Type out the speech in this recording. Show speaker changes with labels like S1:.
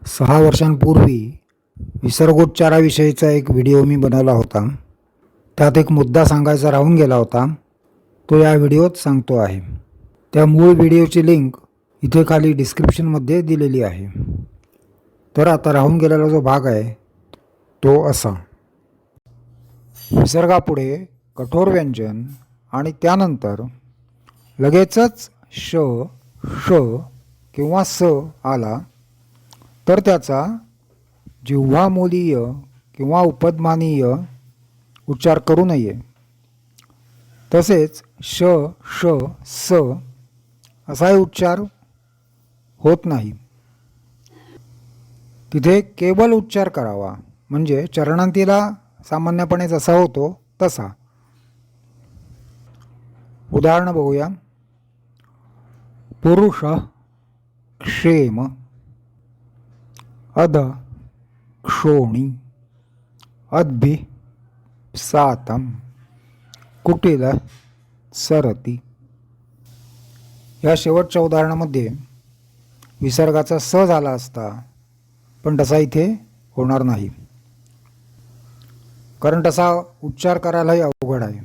S1: 6 वर्षांपूर्वी विसर्गोच्चाराविषयीचा एक व्हिडिओ मी बनवला होता. त्यात एक मुद्दा सांगायचा राहून गेला होता, तो या व्हिडिओत सांगतो आहे. त्या मूळ व्हिडिओची लिंक इथे खाली डिस्क्रिप्शनमध्ये दिलेली आहे. तर आता राहून गेलेला जो भाग आहे तो असा: विसर्गापुढे कठोर व्यंजन आणि त्यानंतर लगेचच श, श किंवा स आला तर त्याचा जिव्हामूलीय किंवा उपध्मानीय उच्चार करू नये. तसेच श, श, स असाही उच्चार होत नाही. तिथे केवल उच्चार करावा, म्हणजे चरणांतीला सामान्यपणे जसा होतो तसा. उदाहरण बघूया. पुरुष क्षेम, अध क्षोणी, अद्भि सातम, कुटिल सरती. या शेवटच्या उदाहरणामध्ये विसर्गाचा स झाला असता, पण तसा इथे होणार नाही, कारण तसा उच्चार करायलाही अवघड आहे.